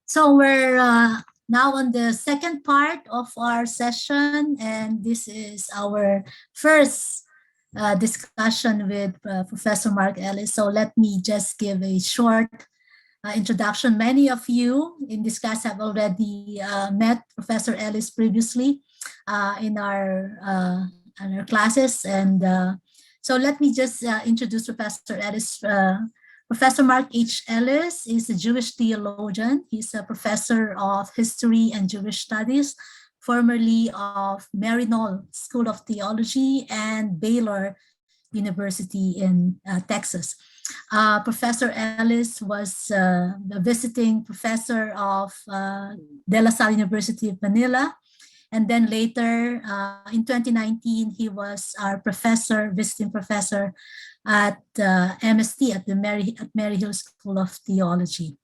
So we're now on the second part of our session, and this is our first discussion with Professor Marc Ellis. So let me just give a short introduction. Many of you in this class have already met Professor Ellis previously in our classes, and so let me just introduce Professor Ellis. Professor Marc H. Ellis is a Jewish theologian. He's a professor of history and Jewish studies, formerly of Maryhill School of Theology and Baylor University in Texas. Professor Ellis was the visiting professor of De La Salle University of Manila. And then later in 2019, he was our professor, visiting professor at MST at Maryhill School of Theology.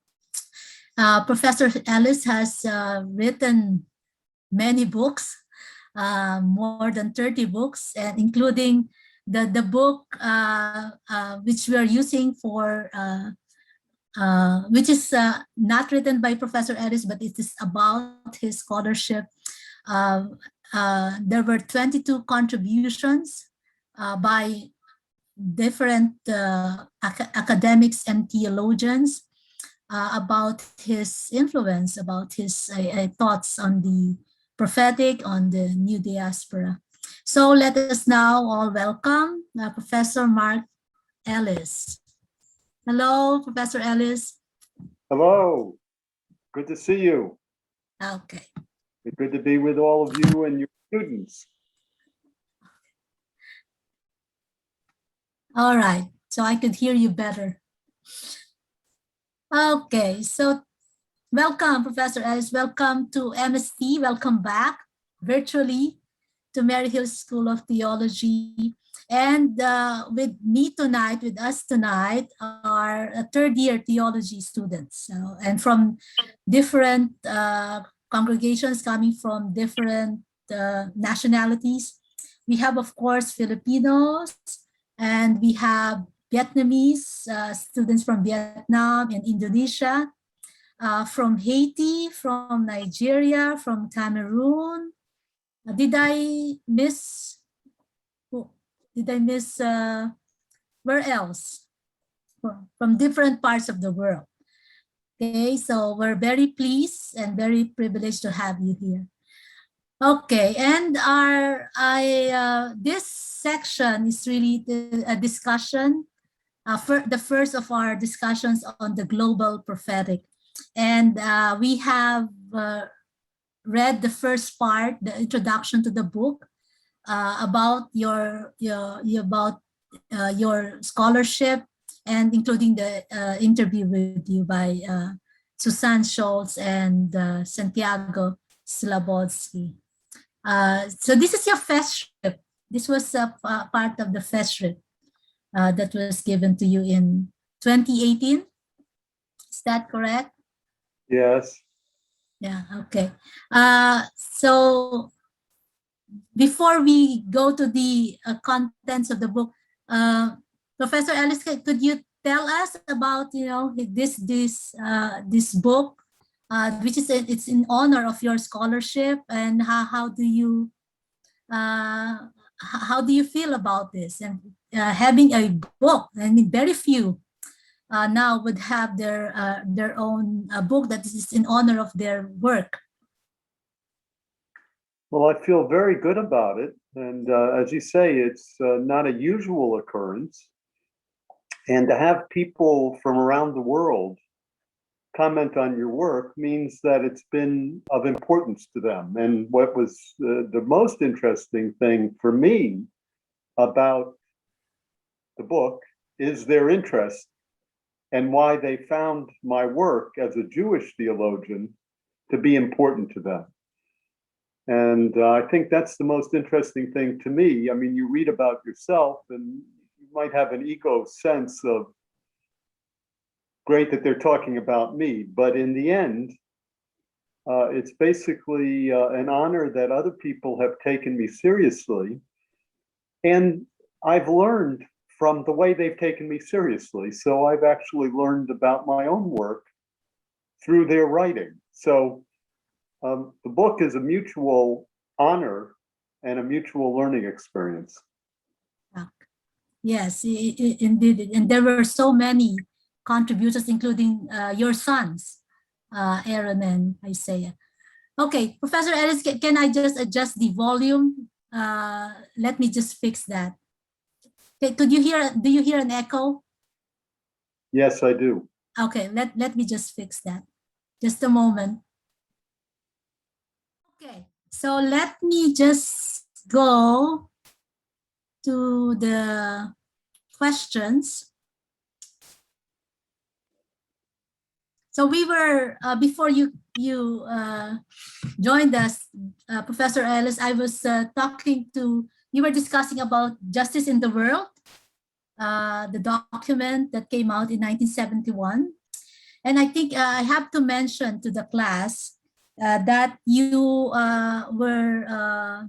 Professor Ellis has written many books, more than 30 books, and including the book which we are using for, which is not written by Professor Ellis, but it is about his scholarship. There were 22 contributions by different academics and theologians about his influence, about his thoughts on the prophetic, on the new diaspora. So let us now all welcome Professor Marc Ellis. Hello, Professor Ellis. Hello, good to see you. Okay. It's good to be with all of you and your students. All right, so I could hear you better. Okay, so welcome, Professor Ellis. Welcome to MST. Welcome back virtually to Maryhill School of Theology. And with me tonight, with us tonight, are third-year theology students, and from different congregations coming from different nationalities. We have, of course, Filipinos, and we have Vietnamese students from Vietnam and Indonesia, from Haiti, from Nigeria, from Cameroon. Did I miss where else? From different parts of the world. Okay, so we're very pleased and very privileged to have you here. Okay, and this section is really a discussion, for the first of our discussions on the global prophetic. And we have read the first part, the introduction to the book, about your scholarship, and including the interview with you by Susan Schultz and Santiago Slabodski. So this is your fellowship. This was a part of the fellowship that was given to you in 2018. Is that correct? Yes. Yeah, okay. So before we go to the contents of the book, Professor Ellis, could you tell us about this book, which is it's in honor of your scholarship, and how do you feel about this, and having a book? I mean, very few now would have their own book that is in honor of their work. Well, I feel very good about it. And as you say, it's not a usual occurrence. And to have people from around the world comment on your work means that it's been of importance to them. And what was the most interesting thing for me about the book is their interest and why they found my work as a Jewish theologian to be important to them. And I think that's the most interesting thing to me. I mean, you read about yourself and you might have an ego sense of, great that they're talking about me, but in the end, it's basically an honor that other people have taken me seriously. And I've learned from the way they've taken me seriously. So I've actually learned about my own work through their writing. So the book is a mutual honor and a mutual learning experience. Yes, indeed. And there were so many contributors, including your sons, Aaron and Isaiah. Okay, Professor Ellis, can I just adjust the volume? Let me just fix that. Okay, could you hear, do you hear an echo? Yes, I do. Okay, let me just fix that. Just a moment. Okay, so let me just go to the questions. So we were, before you joined us, Professor Ellis, I was talking to, you were discussing about Justice in the World, the document that came out in 1971. And I think I have to mention to the class that you were,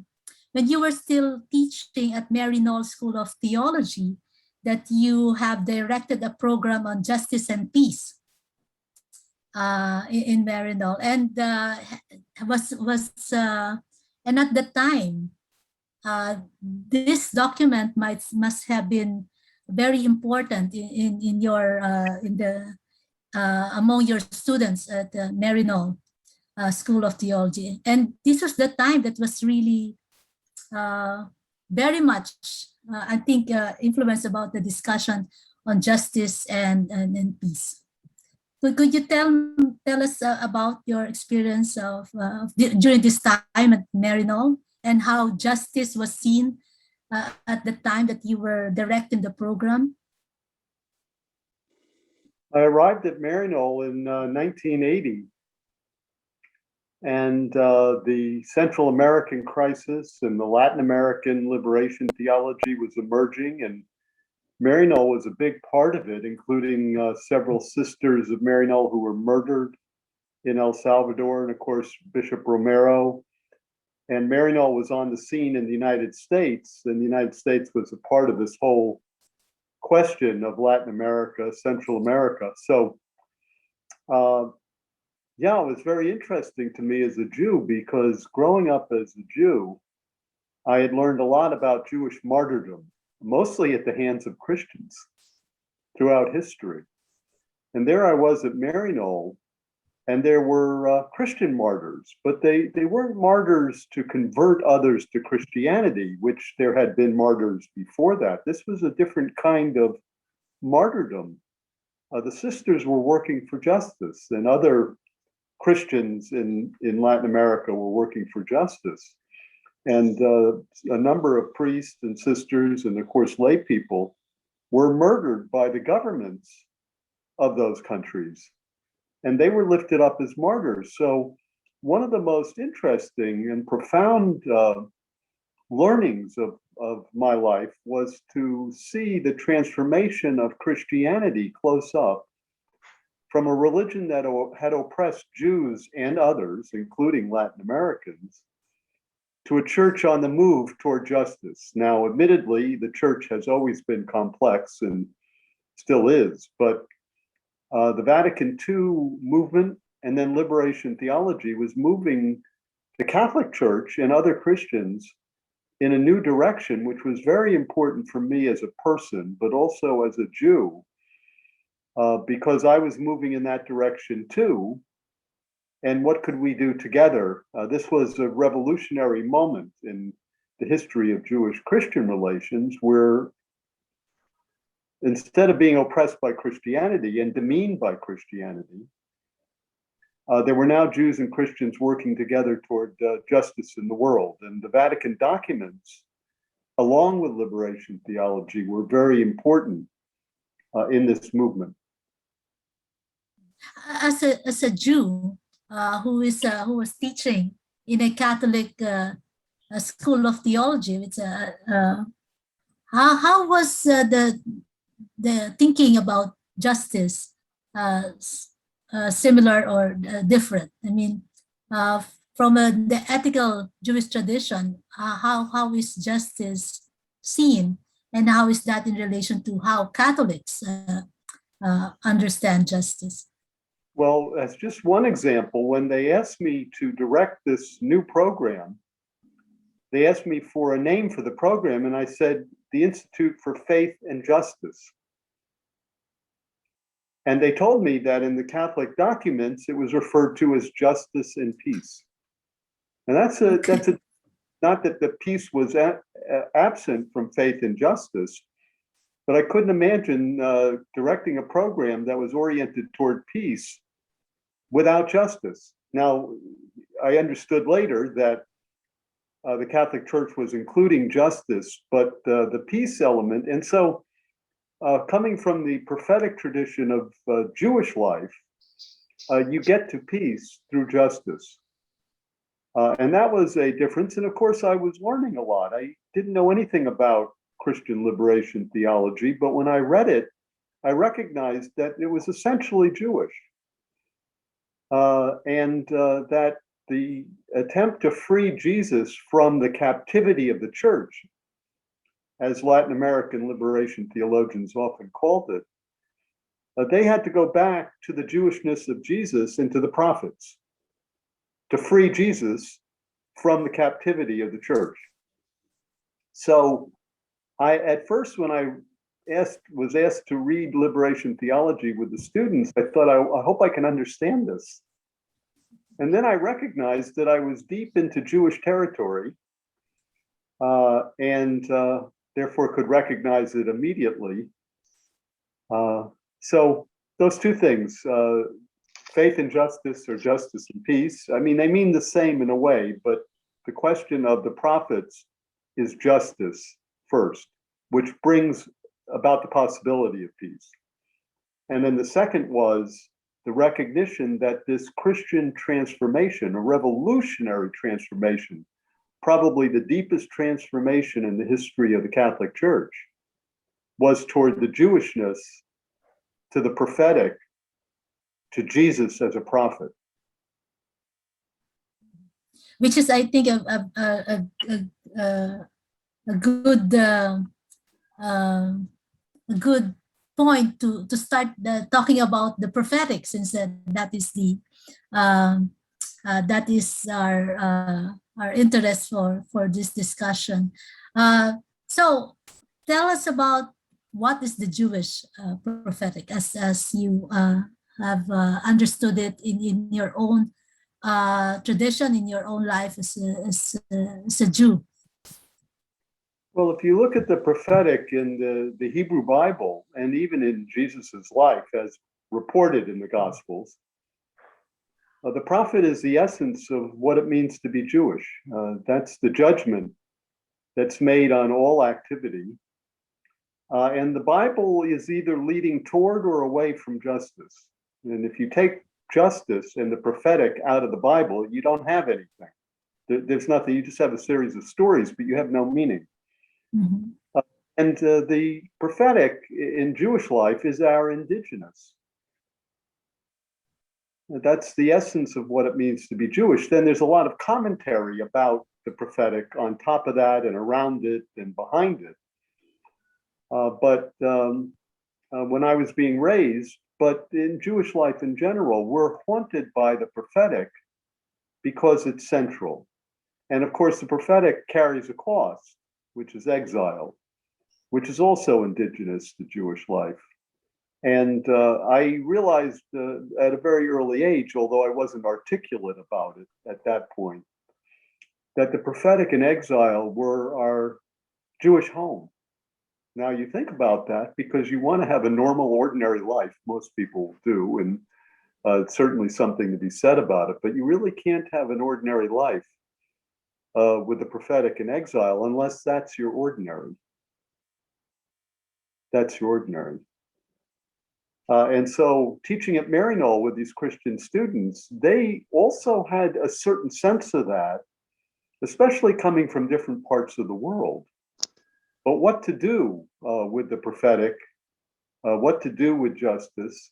when you were still teaching at Maryhill School of Theology, that you have directed a program on justice and peace in Maryhill, and and at the time, this document must have been very important in your in the among your students at the Maryhill School of Theology, and this was the time that was really very much, I think, influenced about the discussion on justice and peace. Could you tell us about your experience of during this time at Maryhill and how justice was seen at the time that you were directing the program? I arrived at Maryhill in 1980, and the Central American crisis and the Latin American liberation theology was emerging, and Maryhill was a big part of it, including several sisters of Maryhill who were murdered in El Salvador, and of course, Bishop Romero. And Maryhill was on the scene in the United States, and the United States was a part of this whole question of Latin America, Central America. So, yeah, it was very interesting to me as a Jew, because growing up as a Jew, I had learned a lot about Jewish martyrdom, mostly at the hands of Christians throughout history. And there I was at Maryhill, and there were Christian martyrs, but they weren't martyrs to convert others to Christianity, which there had been martyrs before that. This was a different kind of martyrdom. The sisters were working for justice, and other Christians in Latin America were working for justice. And a number of priests and sisters, and of course lay people, were murdered by the governments of those countries, and they were lifted up as martyrs. So one of the most interesting and profound learnings of my life was to see the transformation of Christianity close up, from a religion that had oppressed Jews and others, including Latin Americans, to a church on the move toward justice. Now, admittedly, the church has always been complex and still is, but the Vatican II movement and then liberation theology was moving the Catholic Church and other Christians in a new direction, which was very important for me as a person, but also as a Jew, because I was moving in that direction too. And what could we do together? This was a revolutionary moment in the history of Jewish-Christian relations, where instead of being oppressed by Christianity and demeaned by Christianity, there were now Jews and Christians working together toward justice in the world. And the Vatican documents, along with liberation theology, were very important in this movement. As a Jew who was teaching in a Catholic school of theology, it's how was the thinking about justice similar or different? I mean, from the ethical Jewish tradition, how is justice seen, and how is that in relation to how Catholics understand justice? Well, as just one example, when they asked me to direct this new program, they asked me for a name for the program, and I said, the Institute for Faith and Justice. And they told me that in the Catholic documents, it was referred to as justice and peace. And that's not that the peace was absent from faith and justice, but I couldn't imagine directing a program that was oriented toward peace without justice. Now, I understood later that the Catholic Church was including justice, but the peace element, and so coming from the prophetic tradition of Jewish life, you get to peace through justice. And that was a difference. And of course, I was learning a lot. I didn't know anything about Christian liberation theology, but when I read it, I recognized that it was essentially Jewish. And that the attempt to free Jesus from the captivity of the church, as Latin American liberation theologians often called it, they had to go back to the Jewishness of Jesus and to the prophets to free Jesus from the captivity of the church. So at first, when I was asked to read liberation theology with the students, I thought, I hope I can understand this. And then I recognized that I was deep into Jewish territory and therefore could recognize it immediately. So those two things, faith and justice, or justice and peace, I mean, they mean the same in a way, but the question of the prophets is justice first, which brings about the possibility of peace. And then the second was the recognition that this Christian transformation, a revolutionary transformation, probably the deepest transformation in the history of the Catholic Church, was toward the Jewishness, to the prophetic, to Jesus as a prophet. Which is, I think, a good a good point to start talking about the prophetic, since that is the that is our interest for this discussion. So tell us about what is the Jewish prophetic, as you have understood it in your own tradition, in your own life as a Jew. Well, if you look at the prophetic in the Hebrew Bible, and even in Jesus's life as reported in the Gospels, the prophet is the essence of what it means to be Jewish. That's the judgment that's made on all activity. And the Bible is either leading toward or away from justice. And if you take justice and the prophetic out of the Bible, you don't have anything. There's nothing. You just have a series of stories, but you have no meaning. Mm-hmm. And the prophetic in Jewish life is our indigenous. That's the essence of what it means to be Jewish. Then there's a lot of commentary about the prophetic on top of that and around it and behind it. But when I was being raised, but in Jewish life in general, we're haunted by the prophetic because it's central. And of course, the prophetic carries a cost, which is exile, which is also indigenous to Jewish life. And I realized at a very early age, although I wasn't articulate about it at that point, that the prophetic and exile were our Jewish home. Now you think about that because you want to have a normal, ordinary life. Most people do, and it's certainly something to be said about it, but you really can't have an ordinary life with the prophetic and exile unless that's your ordinary. That's your ordinary. And so teaching at Maryhill with these Christian students, they also had a certain sense of that, especially coming from different parts of the world. But what to do with the prophetic, what to do with justice,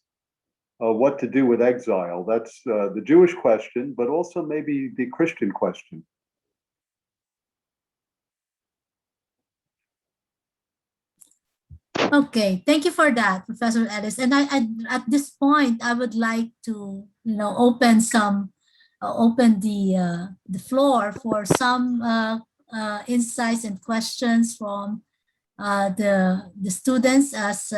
what to do with exile. That's the Jewish question, but also maybe the Christian question. Okay, thank you for that, Professor Ellis. And at this point, I would like to, open the floor for some insights and questions from the students. As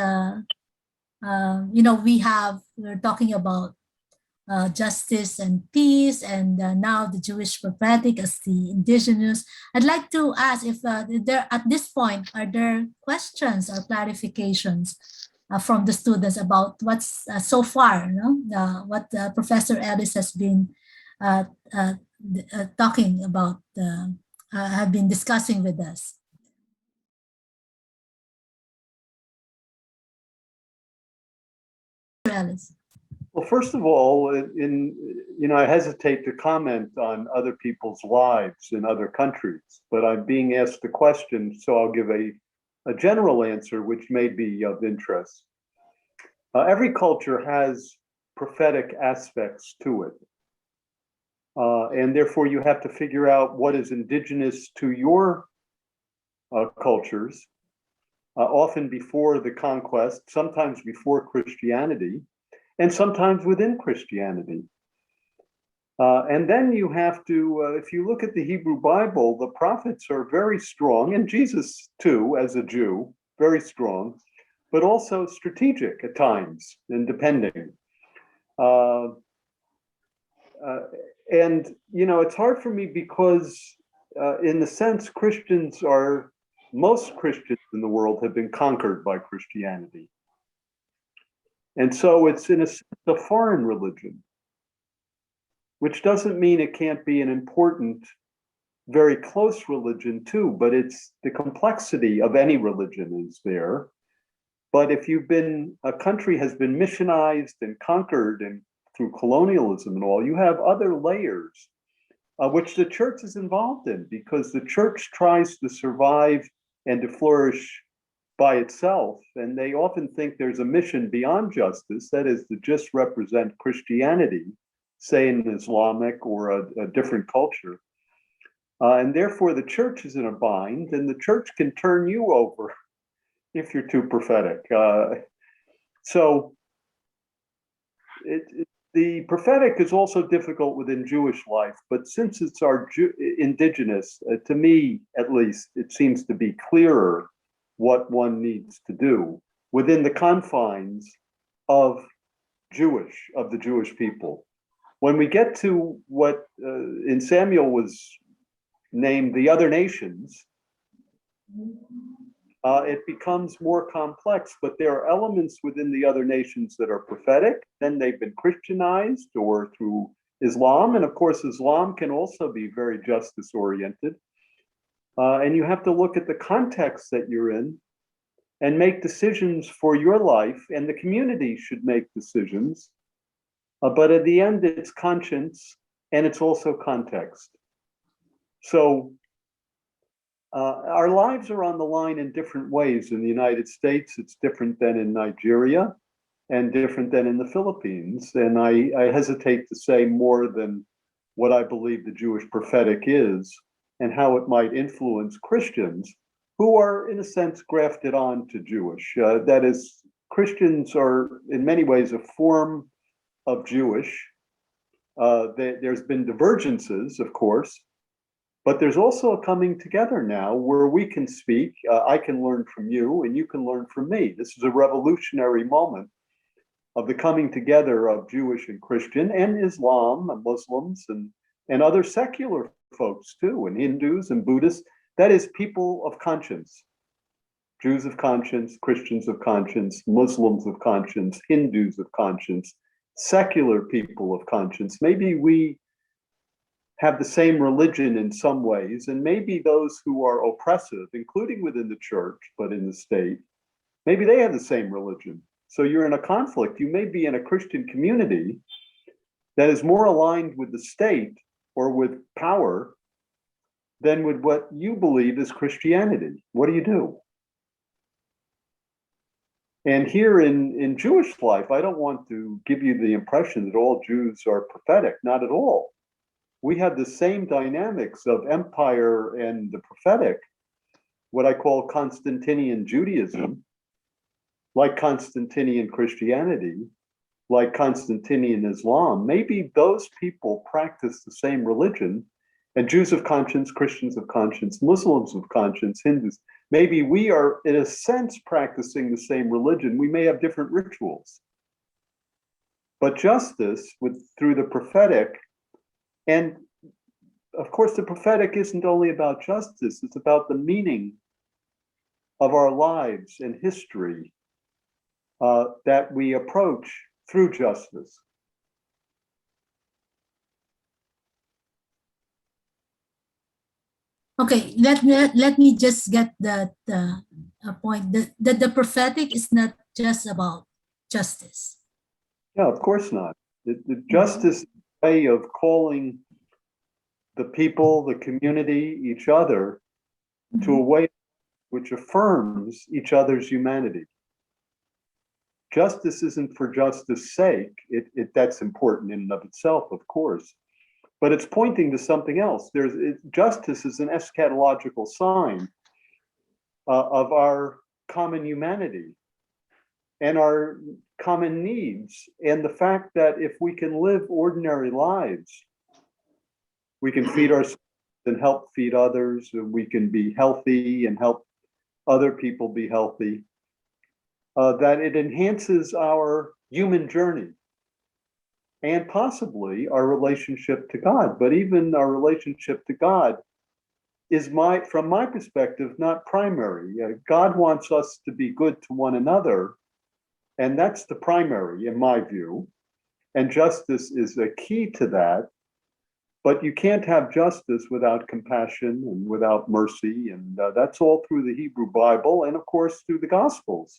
we're talking about justice and peace, and now the Jewish prophetic as the indigenous. I'd like to ask if there, at this point, are there questions or clarifications from the students about what's so far, what Professor Ellis has been uh, uh, talking about, have been discussing with us. Ellis. Well, first of all, I hesitate to comment on other people's lives in other countries, but I'm being asked a question, so I'll give a general answer, which may be of interest. Every culture has prophetic aspects to it, and therefore you have to figure out what is indigenous to your cultures, often before the conquest, sometimes before Christianity, and sometimes within Christianity. And then you have to, if you look at the Hebrew Bible, the prophets are very strong, and Jesus too, as a Jew, very strong, but also strategic at times, and depending. And, it's hard for me because, in the sense, most Christians in the world have been conquered by Christianity. And so it's, in a sense, a foreign religion, which doesn't mean it can't be an important, very close religion too, but it's the complexity of any religion is there. But if a country has been missionized and conquered and through colonialism and all, you have other layers, which the church is involved in, because the church tries to survive and to flourish by itself, and they often think there's a mission beyond justice, that is to just represent Christianity, say an Islamic or a different culture. And therefore the church is in a bind, and the church can turn you over if you're too prophetic. The prophetic is also difficult within Jewish life, but since it's our indigenous, to me at least, it seems to be clearer what one needs to do within the confines of the Jewish people. When we get to what in Samuel was named the other nations, it becomes more complex, but there are elements within the other nations that are prophetic. Then they've been Christianized or through Islam. And of course, Islam can also be very justice oriented. And you have to look at the context that you're in and make decisions for your life, and the community should make decisions. But at the end, it's conscience and it's also context. So our lives are on the line in different ways. In the United States, it's different than in Nigeria and different than in the Philippines. And I hesitate to say more than what I believe the Jewish prophetic is and how it might influence Christians who are, in a sense, grafted on to Jewish. That is, Christians are in many ways a form of Jewish. There's been divergences, of course, but there's also a coming together now where we can speak. I can learn from you and you can learn from me. This is a revolutionary moment of the coming together of Jewish and Christian and Islam and Muslims and other secular folks too, and Hindus and Buddhists. That is, people of conscience. Jews of conscience, Christians of conscience, Muslims of conscience, Hindus of conscience, secular people of conscience. Maybe we have the same religion in some ways, and maybe those who are oppressive, including within the church, but in the state, maybe they have the same religion. So you're in a conflict. You may be in a Christian community that is more aligned with the state or with power than with what you believe is Christianity. What do you do? And here in Jewish life, I don't want to give you the impression that all Jews are prophetic, not at all. We have the same dynamics of empire and the prophetic, what I call Constantinian Judaism, like Constantinian Christianity, like Constantinian Islam, maybe those people practice the same religion, and Jews of conscience, Christians of conscience, Muslims of conscience, Hindus, maybe we are, in a sense, practicing the same religion. We may have different rituals. But justice through the prophetic, and of course, the prophetic isn't only about justice, it's about the meaning of our lives and history that we approach through justice. Okay, let me just get that point. The prophetic is not just about justice. Yeah, of course not. The justice way of calling the people, the community, each other to a way which affirms each other's humanity. Justice isn't for justice sake. That's important in and of itself, of course, but it's pointing to something else. Justice is an eschatological sign of our common humanity and our common needs, and the fact that if we can live ordinary lives, we can feed ourselves and help feed others, and we can be healthy and help other people be healthy, that it enhances our human journey and possibly our relationship to God. But even our relationship to God is, from my perspective, not primary. God wants us to be good to one another, and that's the primary in my view. And justice is a key to that. But you can't have justice without compassion and without mercy. And that's all through the Hebrew Bible and, of course, through the Gospels,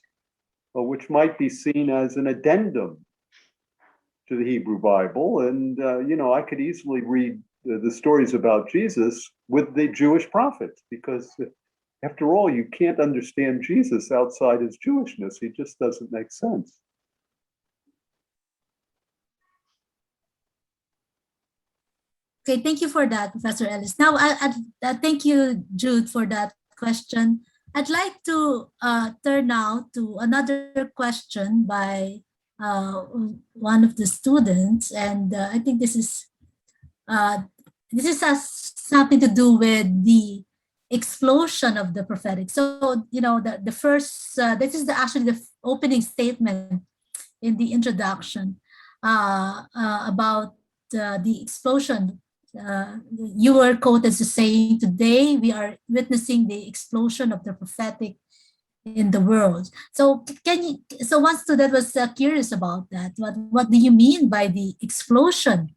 which might be seen as an addendum to the Hebrew Bible. And, I could easily read the stories about Jesus with the Jewish prophets, because after all, you can't understand Jesus outside his Jewishness. He just doesn't make sense. Okay, thank you for that, Professor Ellis. Now, thank you, Jude, for that question. I'd like to turn now to another question by one of the students, and I think this has something to do with the explosion of the prophetic. So, the first, this is actually the opening statement in the introduction about the explosion. You were quoted as saying, today we are witnessing the explosion of the prophetic in the world. So so one student was curious about that. What do you mean by the explosion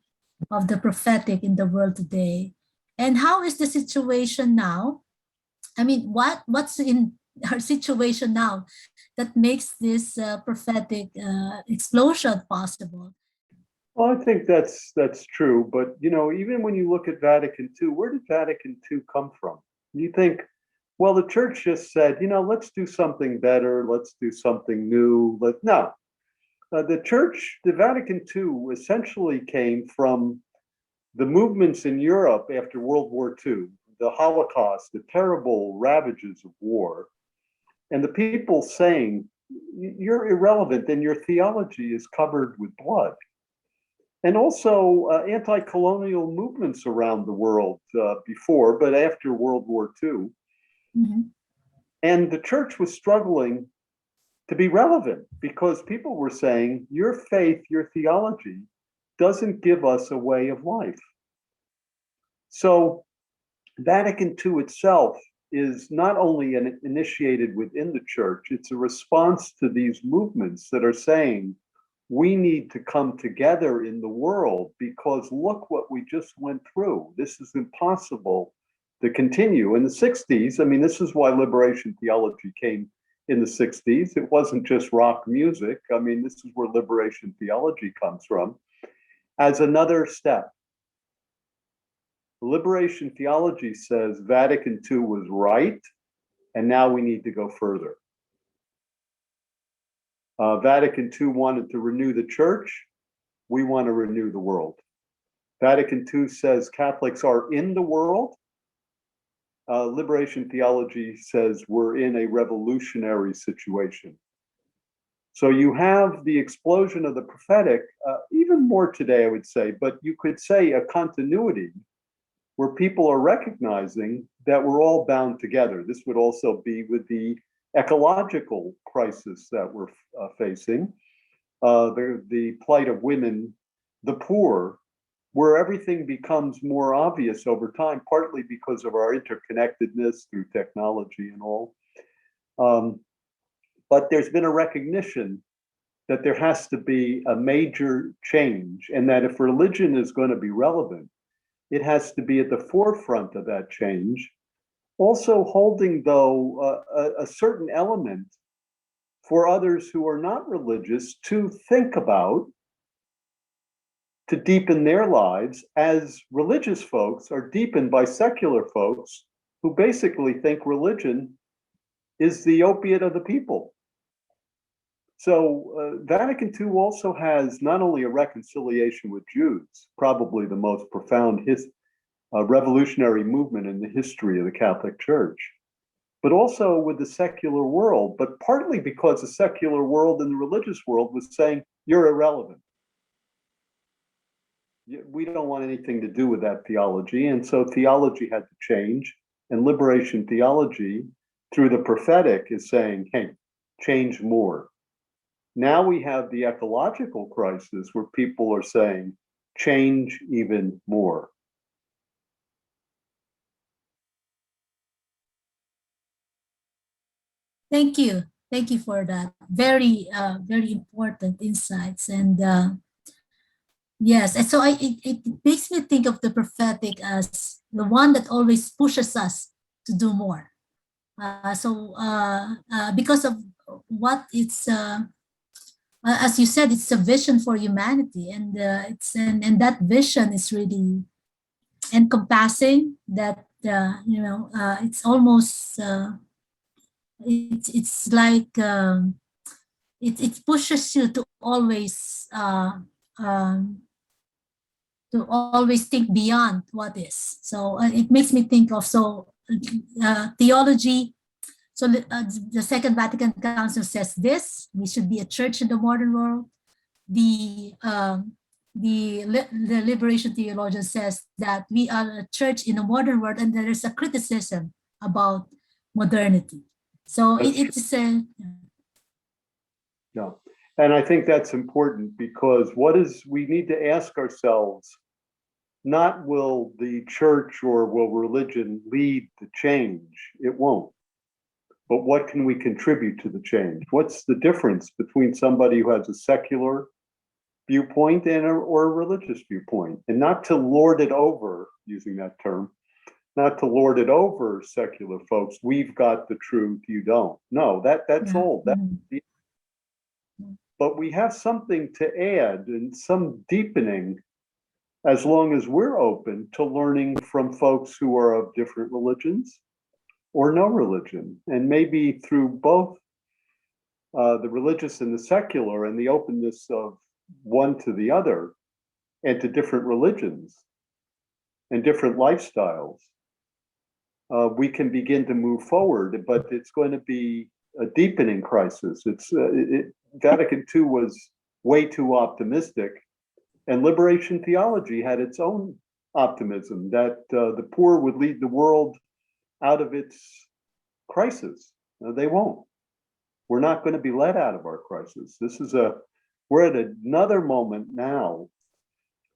of the prophetic in the world today? And how is the situation now? I mean, what's in our situation now that makes this prophetic explosion possible? Well, I think that's true. But, even when you look at Vatican II, where did Vatican II come from? You think, well, the church just said, let's do something better. Let's do something new. No, the Vatican II essentially came from the movements in Europe after World War II, the Holocaust, the terrible ravages of war, and the people saying, you're irrelevant and your theology is covered with blood. And also anti-colonial movements around the world before, but after World War II. Mm-hmm. And the church was struggling to be relevant because people were saying, your faith, your theology doesn't give us a way of life. So Vatican II itself is not only initiated within the church, it's a response to these movements that are saying, we need to come together in the world because look what we just went through. This is impossible to continue. In the 60s, I mean, this is why liberation theology came in the 60s. It wasn't just rock music. I mean, this is where liberation theology comes from. As another step, liberation theology says Vatican II was right, and now we need to go further. Vatican II wanted to renew the church. We want to renew the world. Vatican II says Catholics are in the world. Liberation theology says we're in a revolutionary situation. So you have the explosion of the prophetic, even more today, I would say, but you could say a continuity where people are recognizing that we're all bound together. This would also be with the ecological crisis that we're facing, the plight of women, the poor, where everything becomes more obvious over time, partly because of our interconnectedness through technology and all. But there's been a recognition that there has to be a major change, and that if religion is going to be relevant, it has to be at the forefront of that change, also holding, though, a certain element for others who are not religious to think about, to deepen their lives, as religious folks are deepened by secular folks who basically think religion is the opiate of the people. So Vatican II also has not only a reconciliation with Jews, probably the most profound revolutionary movement in the history of the Catholic Church, but also with the secular world, but partly because the secular world and the religious world was saying, you're irrelevant. We don't want anything to do with that theology. And so theology had to change, and liberation theology through the prophetic is saying, hey, change more. Now we have the ecological crisis where people are saying, change even more. Thank you. Thank you for that. Very, very important insights. And yes, and so it makes me think of the prophetic as the one that always pushes us to do more. Because of what it's, as you said, it's a vision for humanity, and and that vision is really encompassing. That it's almost it's like it pushes you to always think beyond what is. So it makes me think of theology. So the Second Vatican Council says this: we should be a church in the modern world. The liberation theologian says that we are a church in a modern world, and there is a criticism about modernity. So it's a yeah. And I think that's important, because we need to ask ourselves, not will the church or will religion lead the change? It won't. But what can we contribute to the change? What's the difference between somebody who has a secular viewpoint or a religious viewpoint? And not to lord it over, using that term, not to lord it over secular folks. We've got the truth, you don't. No, that's old. But we have something to add and some deepening, as long as we're open to learning from folks who are of different religions or no religion, and maybe through both the religious and the secular, and the openness of one to the other and to different religions and different lifestyles, we can begin to move forward. But it's going to be a deepening crisis. Vatican II was way too optimistic, and liberation theology had its own optimism that the poor would lead the world out of its crisis. They won't. We're not going to be let out of our crisis. We're at another moment now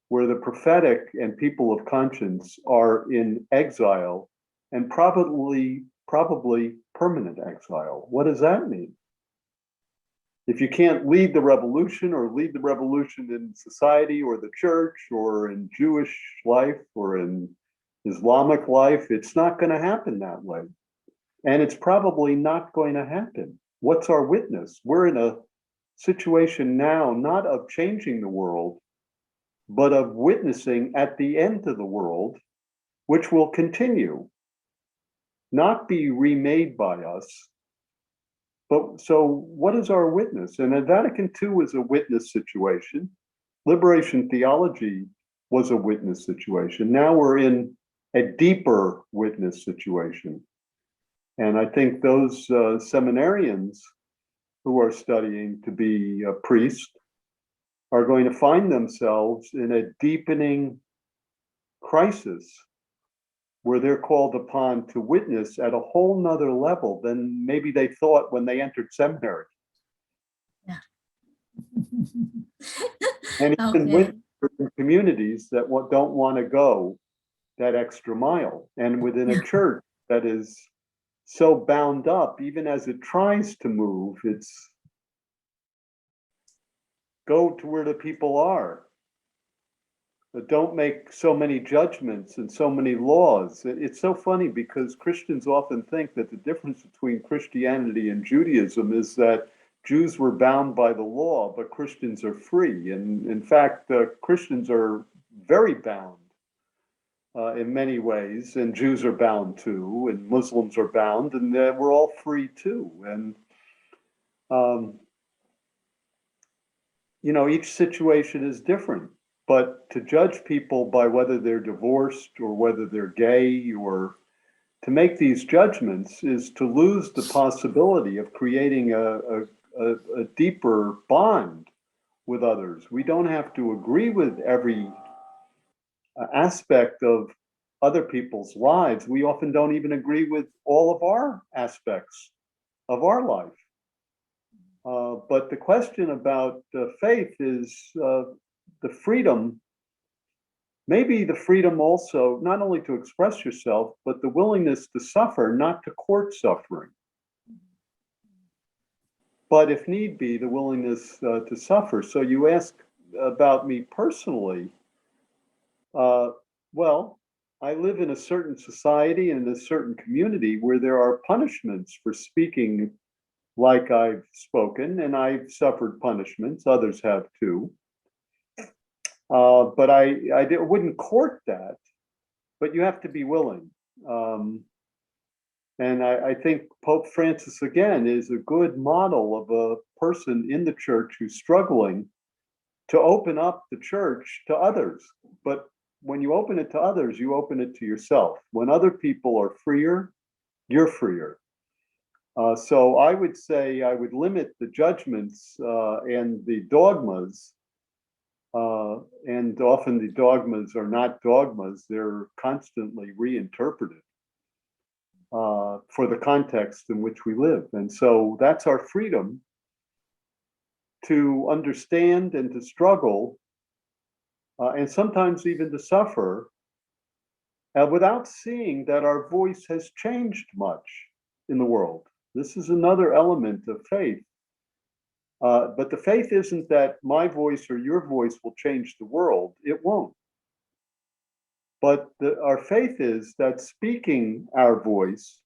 where the prophetic and people of conscience are in exile, and probably permanent exile. What does that mean? If you can't lead the revolution, or lead the revolution in society or the church or in Jewish life or in Islamic life, it's not going to happen that way. And it's probably not going to happen. What's our witness? We're in a situation now, not of changing the world, but of witnessing at the end of the world, which will continue, not be remade by us. But so what is our witness? And at Vatican II was a witness situation. Liberation theology was a witness situation. Now we're in a deeper witness situation. And I think those seminarians who are studying to be a priest are going to find themselves in a deepening crisis where they're called upon to witness at a whole nother level than maybe they thought when they entered seminary. Yeah. And even Okay. with communities that don't want to go that extra mile, and within a Yeah. church that is so bound up, even as it tries to move, it's go to where the people are. Don't make so many judgments and so many laws. It's so funny because Christians often think that the difference between Christianity and Judaism is that Jews were bound by the law, but Christians are free. And in fact, Christians are very bound in many ways, and Jews are bound too, and Muslims are bound, and we're all free too. And um, each situation is different. But to judge people by whether they're divorced or whether they're gay, or to make these judgments, is to lose the possibility of creating a deeper bond with others. We don't have to agree with every aspect of other people's lives. We often don't even agree with all of our aspects of our life. But the question about faith is the freedom, maybe the freedom also, not only to express yourself, but the willingness to suffer, not to court suffering. But if need be, the willingness to suffer. So you ask about me personally. Well, I live in a certain society and a certain community where there are punishments for speaking like I've spoken, and I've suffered punishments. Others have too. But I wouldn't court that, but you have to be willing. And I think Pope Francis, again, is a good model of a person in the church who's struggling to open up the church to others. But when you open it to others, you open it to yourself. When other people are freer, you're freer. So I would say I would limit the judgments and the dogmas. And often the dogmas are not dogmas, they're constantly reinterpreted for the context in which we live. And so that's our freedom to understand and to struggle, and sometimes even to suffer, without seeing that our voice has changed much in the world. This is another element of faith. But the faith isn't that my voice or your voice will change the world. It won't. But our faith is that speaking our voice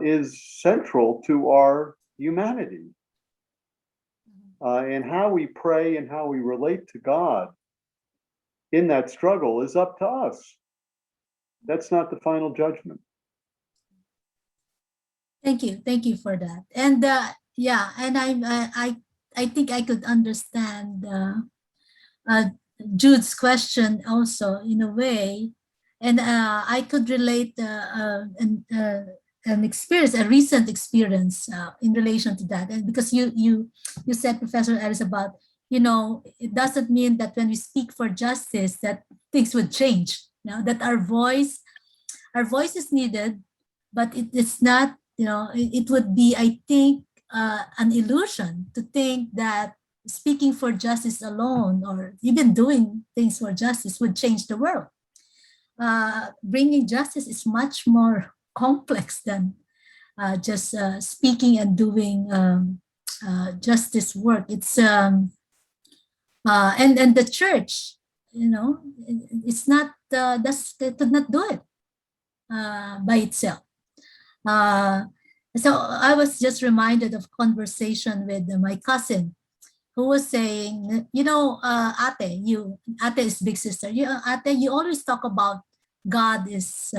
is central to our humanity. And how we pray and how we relate to God in that struggle is up to us. That's not the final judgment. Thank you for that. And yeah, and I think I could understand Jude's question also in a way, and I could relate an experience, a recent experience in relation to that. And because you said, Professor Ellis, about it doesn't mean that when we speak for justice that things would change. That our voice is needed, but it is not. It would be, I think, an illusion to think that speaking for justice alone, or even doing things for justice, would change the world. Bringing justice is much more complex than just speaking and doing justice work. It's and the church, it's not it could not do it by itself. So I was just reminded of conversation with my cousin, who was saying, Ate is big sister. Ate, you always talk about God's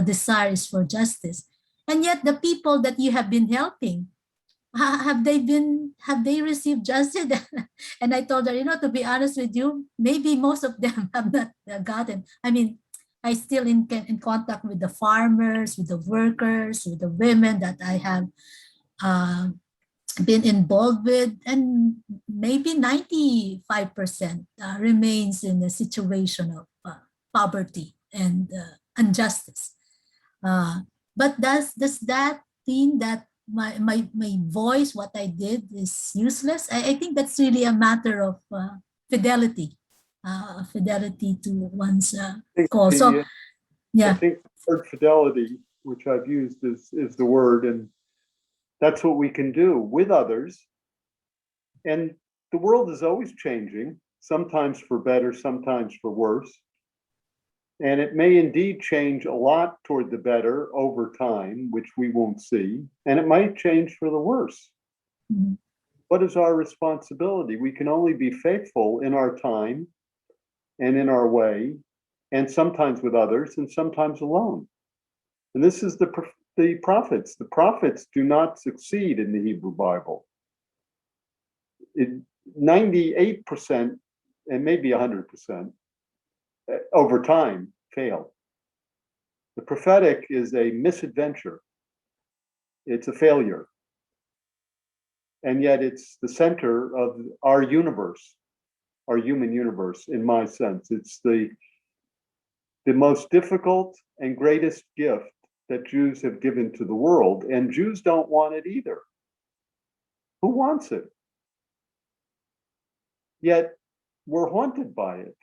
desires for justice, and yet the people that you have been helping, have they received justice? And I told her, to be honest with you, maybe most of them have not gotten. I mean, I still in contact with the farmers, with the workers, with the women that I have been involved with, and maybe 95% remains in a situation of poverty and injustice. But does that mean that my voice, what I did, is useless? I think that's really a matter of fidelity, fidelity to one's call. So, I yeah. think the word fidelity, which I've used, is the word, and that's what we can do with others. And the world is always changing, sometimes for better, sometimes for worse. And it may indeed change a lot toward the better over time, which we won't see, and it might change for the worse. Mhm. What is our responsibility? We can only be faithful in our time and in our way, and sometimes with others and sometimes alone. And this is the prophets. The prophets do not succeed in the Hebrew Bible. 98% and maybe 100% over time fail. The prophetic is a misadventure. It's a failure. And yet it's the center of our universe, our human universe, in my sense. It's the most difficult and greatest gift that Jews have given to the world, and Jews don't want it either. Who wants it? Yet we're haunted by it.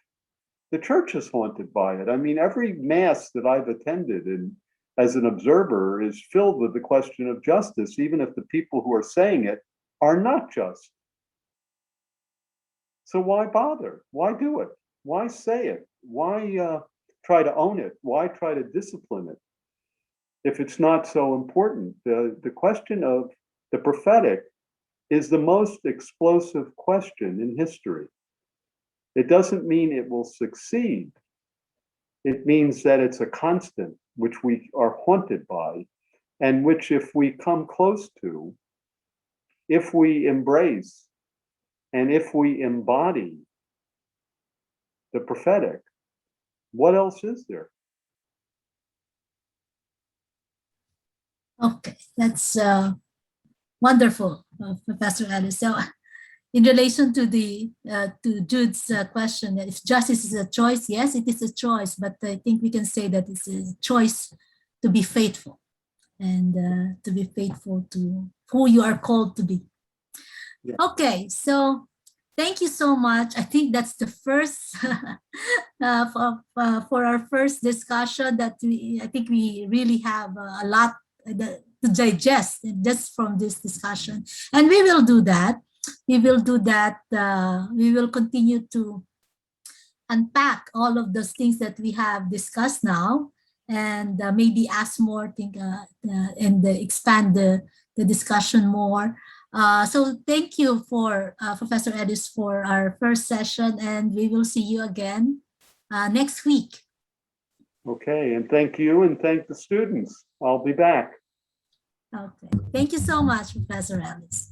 The church is haunted by it. I mean, every mass that I've attended and as an observer is filled with the question of justice, even if the people who are saying it are not just. So why bother? Why do it? Why say it? Why try to own it? Why try to discipline it if it's not so important? The question of the prophetic is the most explosive question in history. It doesn't mean it will succeed. It means that it's a constant which we are haunted by, and which, if we come close to, if we embrace, and if we embody the prophetic, what else is there? Okay, that's wonderful, Professor Ellis. So, in relation to the to Jude's question, if justice is a choice, yes, it is a choice. But I think we can say that it's a choice to be faithful, and to be faithful to who you are called to be. Yeah. Okay, so thank you so much. I think that's the first for our first discussion that I think we really have a lot to digest just from this discussion, and we will do that. We will do that. We will continue to unpack all of those things that we have discussed now, and maybe ask more, and expand the discussion more. So thank you for Professor Ellis for our first session, and we will see you again next week. Okay, and thank you, and thank the students. I'll be back. Okay, thank you so much, Professor Ellis.